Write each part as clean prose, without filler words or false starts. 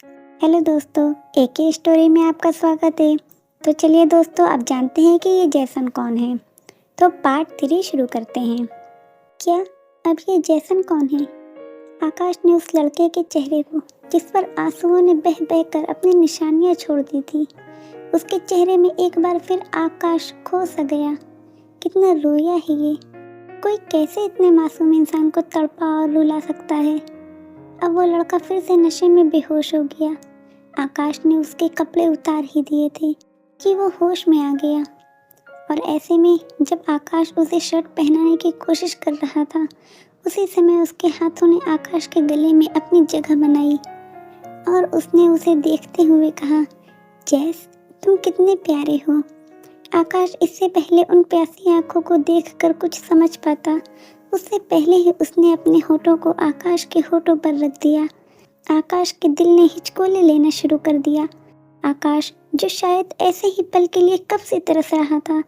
Hello दोस्तों, एक ही story में आपका स्वागत है। तो चलिए दोस्तों, आप जानते हैं कि ये जैसन कौन है। तो पार्ट 3 शुरू करते हैं। क्या अब ये जैसन कौन है? आकाश ने उस लड़के के चेहरे को, जिस पर आंसुओं ने बह बह कर अपनी निशानियां छोड़ दी थी, उसके चेहरे में एक बार फिर आकाश खो सा गया। कितना रोया है ये। कोई कैसे इतने मासूम इंसान को तड़पा और रुला सकता है। अब वो लड़का फिर से नशे में बेहोश हो गया। आकाश ने उसके कपड़े उतार ही दिए थे कि वो होश में आ गया। और ऐसे में जब आकाश उसे शर्ट पहनाने की कोशिश कर रहा था, उसी समय उसके हाथों ने आकाश के गले में अपनी जगह बनाई और उसने उसे देखते हुए कहा, जैस, तुम कितने प्यारे हो। आकाश इससे पहले उन प्यासी आंखों को देखकर कुछ समझ पाता, उससे पहले ही उसने अपने होठों को आकाश के होठों पर रख दिया। आकाश के दिल ने हिचकोले लेना शुरू कर दिया। आकाश, जो शायद ऐसे ही पल के लिए कब से तरस रहा था,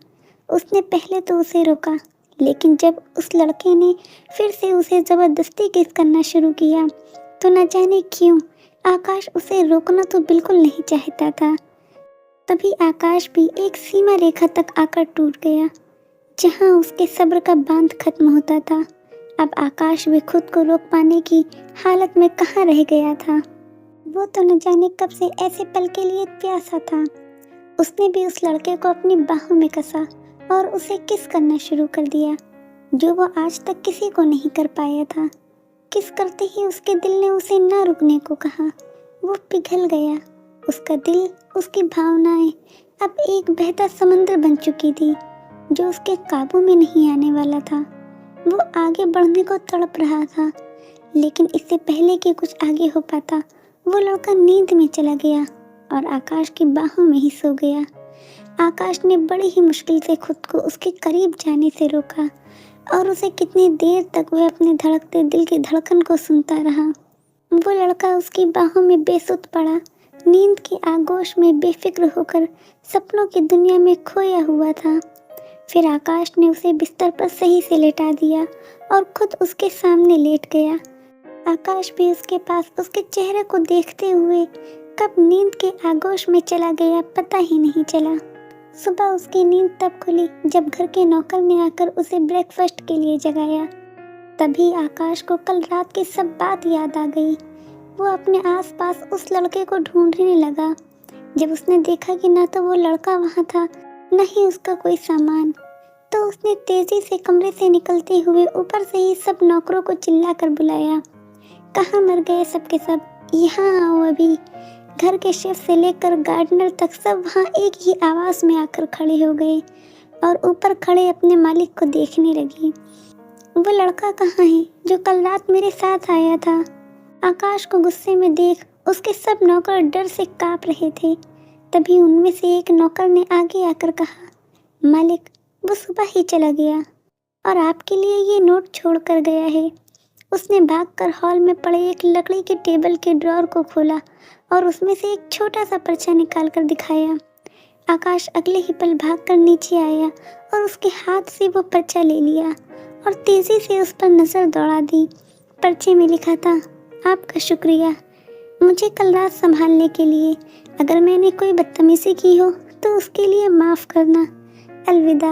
उसने पहले तो उसे रोका, लेकिन जब उस लड़के ने फिर से उसे जबरदस्ती किस करना शुरू किया, तो न जाने क्यों आकाश उसे रोकना तो बिल्कुल नहीं चाहता था। तभी आकाश भी एक सीमा रेखा तक आकर टूट गया, जहां उसके सब्र का बांध खत्म होता था। अब आकाश भी खुद को रोक पाने की हालत में कहाँ रह गया था। वो तो न जाने कब से ऐसे पल के लिए प्यासा था। उसने भी उस लड़के को अपनी बाहों में कसा और उसे किस करना शुरू कर दिया, जो वो आज तक किसी को नहीं कर पाया था। किस करते ही उसके दिल ने उसे ना रुकने को कहा। वो पिघल गया। उसका दिल, उसकी भावनाएं अब एक बहता समंदर बन चुकी थी, जो उसके काबू में नहीं आने वाला था। वो आगे बढ़ने को तड़प रहा था, लेकिन इससे पहले कि कुछ आगे हो पाता, वो लड़का नींद में चला गया और आकाश की बाहों में ही सो गया। आकाश ने बड़ी ही मुश्किल से खुद को उसके करीब जाने से रोका और उसे कितनी देर तक वह अपने धड़कते दिल की धड़कन को सुनता रहा। वो लड़का उसकी बाहों में बेसुध पड़ा, नींद की आगोश में बेफिक्र होकर सपनों की दुनिया में खोया हुआ था। फिर आकाश ने उसे बिस्तर पर सही से लेटा दिया और खुद उसके सामने लेट गया। आकाश भी उसके पास उसके चेहरे को देखते हुए कब नींद के आगोश में चला गया पता ही नहीं चला। सुबह उसकी नींद तब खुली जब घर के नौकर ने आकर उसे ब्रेकफास्ट के लिए जगाया। तभी आकाश को कल रात की सब बात याद आ गई। वो अपने आसपास उस लड़के को ढूंढने लगा। जब उसने देखा कि ना तो वो लड़का वहाँ था, न ही उसका कोई सामान, तो उसने तेजी से कमरे से निकलते हुए ऊपर से ही सब नौकरों को चिल्लाकर बुलाया। कहाँ मर गए सबके सब, यहाँ आओ अभी। घर के शेफ से लेकर गार्डनर तक सब वहाँ एक ही आवाज में आकर खड़े हो गए और ऊपर खड़े अपने मालिक को देखने लगे। वो लड़का कहाँ है जो कल रात मेरे साथ आया था? आकाश को गुस्से में देख उसके सब नौकर डर से कांप रहे थे। तभी उनमें से एक नौकर ने आगे आकर कहा, मालिक, वो सुबह ही चला गया और आपके लिए ये नोट छोड़ कर गया है। उसने भागकर हॉल में पड़े एक लकड़ी के टेबल के ड्रॉर को खोला और उसमें से एक छोटा सा पर्चा निकाल कर दिखाया। आकाश अगले ही पल भागकर नीचे आया और उसके हाथ से वो पर्चा ले लिया और तेजी से उस पर नजर दौड़ा दी। पर्चे में लिखा था, आपका शुक्रिया मुझे कल रात संभालने के लिए। अगर मैंने कोई बदतमीजी की हो तो उसके लिए माफ़ करना। अलविदा।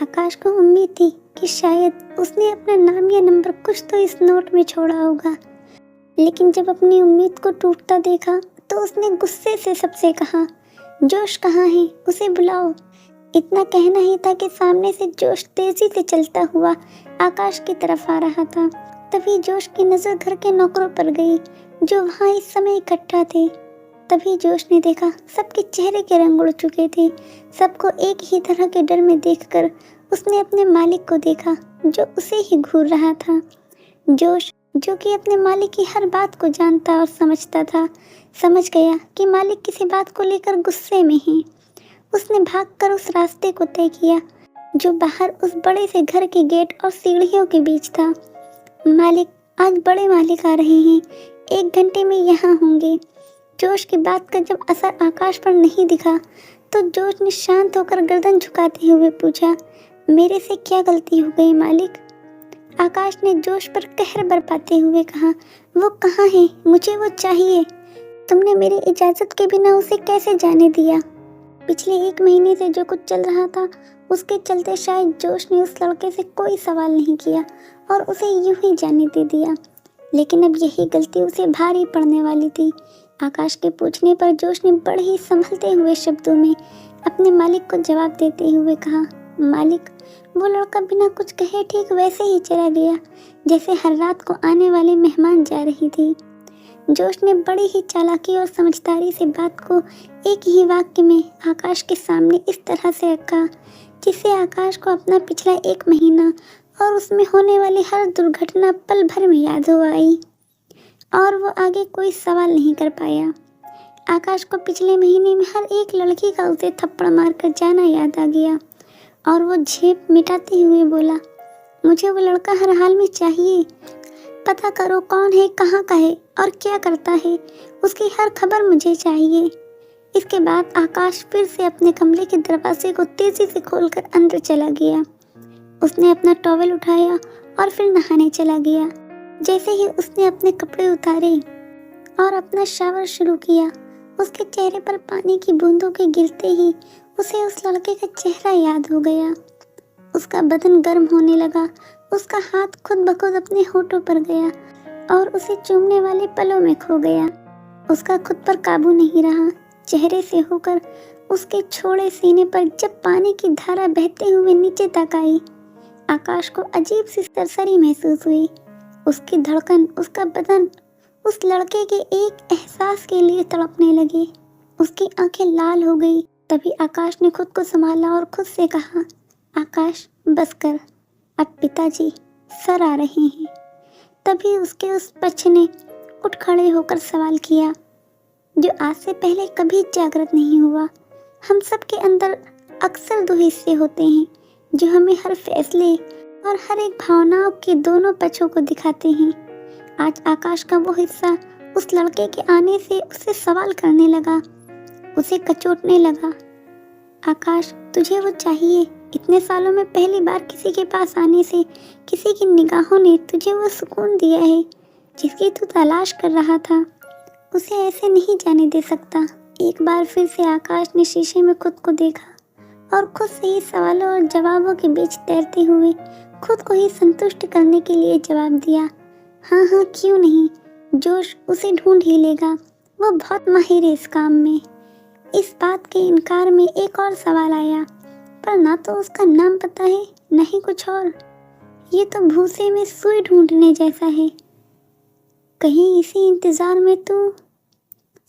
आकाश को उम्मीद थी कि शायद उसने अपना नाम या नंबर कुछ तो इस नोट में छोड़ा होगा, लेकिन जब अपनी उम्मीद को टूटता देखा तो उसने गुस्से से सबसे कहा, जोश कहाँ है, उसे बुलाओ। इतना कहना ही था कि सामने से जोश तेजी से चलता हुआ आकाश की तरफ आ रहा था। तभी जोश की नज़र घर के नौकरों पर गई जो वहाँ इस समय इकट्ठा थे। तभी जोश ने देखा सबके चेहरे के रंग उड़ चुके थे। सबको एक ही तरह के डर में देखकर उसने अपने मालिक को देखा जो उसे ही घूर रहा था। जोश, जो कि अपने मालिक की हर बात को जानता और समझता था, समझ गया कि मालिक किसी बात को लेकर गुस्से में है। उसने भागकर उस रास्ते को तय किया जो बाहर उस बड़े से घर के गेट और सीढ़ियों के बीच था। मालिक, आज बड़े मालिक आ रहे हैं, 1 घंटे में यहाँ होंगे। जोश की बात का जब असर आकाश पर नहीं दिखा तो जोश ने शांत होकर गर्दन झुकाते हुए पूछा, मेरे से क्या गलती हो गई मालिक? आकाश ने जोश पर कहर बरपाते हुए कहा, वो कहाँ है, मुझे वो चाहिए। तुमने मेरी इजाज़त के बिना उसे कैसे जाने दिया? पिछले 1 महीने से जो कुछ चल रहा था उसके चलते शायद जोश ने उस लड़के से कोई सवाल नहीं किया और उसे यूं ही जाने दे दिया। लेकिन अब यही गलती उसे भारी पड़ने वाली थी। आकाश के पूछने पर जोश ने बड़े ही संभलते हुए शब्दों में अपने मालिक को जवाब देते हुए कहा, मालिक, वो लड़का बिना कुछ कहे ठीक वैसे ही चला गया जैसे हर रात को आने वाले मेहमान जा रही थी। जोश ने बड़ी ही चालाकी और समझदारी से बात को एक ही वाक्य में आकाश के सामने इस तरह से रखा जिससे आकाश को अपना पिछला 1 महीना और उसमें होने वाली हर दुर्घटना पल भर में याद हो आई और वो आगे कोई सवाल नहीं कर पाया। आकाश को पिछले महीने में हर एक लड़की का उसे थप्पड़ मारकर जाना याद आ गया और वो झेप मिटाते हुए बोला, मुझे वो लड़का हर हाल में चाहिए। पता करो कौन है, कहाँ का है और क्या करता है, उसकी हर खबर मुझे चाहिए। इसके बाद आकाश फिर से अपने कमरे के दरवाजे को तेजी से खोलकर अंदर चला गया। उसने अपना टॉवेल उठाया और फिर नहाने चला गया। जैसे ही उसने अपने कपड़े उतारे और अपना शावर शुरू किया, उसके चेहरे पर पानी की बूंदों के गिरते ही उसे उस लड़के का चेहरा याद हो गया। उसका बदन गर्म होने लगा। उसका हाथ खुद ब खुद अपने होठों पर गया और उसे चूमने वाले पलों में खो गया। उसका खुद पर काबू नहीं रहा। चेहरे से होकर उसके छोड़े सीने पर जब पानी की धारा बहते हुए नीचे तक आई, आकाश को अजीब सी सरसरी महसूस हुई। उसकी धड़कन, उसका बदन उस लड़के के एक एहसास के लिए तड़पने लगे। उसकी आंखें लाल हो गई। तभी आकाश ने खुद को संभाला और खुद से कहा, आकाश बस कर, अब पिताजी सर आ रहे हैं। तभी उसके उस बच्चे ने उठ खड़े होकर सवाल किया जो आज से पहले कभी जागृत नहीं हुआ। हम सब के अंदर अक्सर 2 हिस्से होते हैं जो हमें हर फैसले और हर एक भावनाओं के दोनों पक्षों को दिखाते हैं। आज आकाश का वो हिस्सा उस लड़के के आने से उससे सवाल करने लगा, उसे कचोटने लगा। आकाश, तुझे वो चाहिए। इतने सालों में पहली बार किसी के पास आने से किसी की निगाहों ने तुझे वो सुकून दिया है जिसकी तू तलाश कर रहा था। उसे ऐसे नहीं जाने दे सकता। एक बार फिर से आकाश ने शीशे में खुद को देखा और खुद से ही सवालों और जवाबों के बीच तैरते हुए खुद को ही संतुष्ट करने के लिए जवाब दिया, हाँ हाँ क्यों नहीं, जोश उसे ढूंढ ही लेगा, वो बहुत माहिर है इस काम में। इस बात के इनकार में एक और सवाल आया, पर ना तो उसका नाम पता है न ही कुछ और। ये तो भूसे में सुई ढूंढने जैसा है। कहीं इसी इंतजार में तू।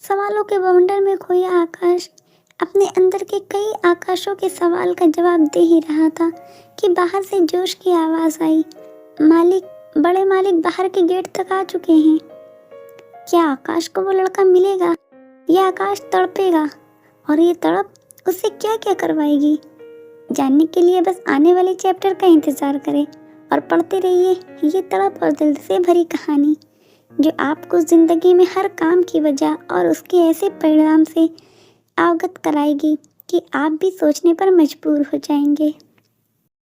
सवालों के बवंडर में खोया आकाश अपने अंदर के कई आकाशों के सवाल का जवाब दे ही रहा था कि बाहर से जोश की आवाज आई, मालिक, बड़े मालिक बाहर के गेट तक आ चुके हैं। क्या आकाश को वो लड़का मिलेगा या आकाश तड़पेगा और ये तड़प उससे क्या क्या करवाएगी? जानने के लिए बस आने वाले चैप्टर का इंतजार करें और पढ़ते रहिए ये तड़प और दिल से भरी कहानी जो आपको जिंदगी में हर काम की वजह और उसके ऐसे परिणाम से अवगत कराएगी कि आप भी सोचने पर मजबूर हो जाएंगे।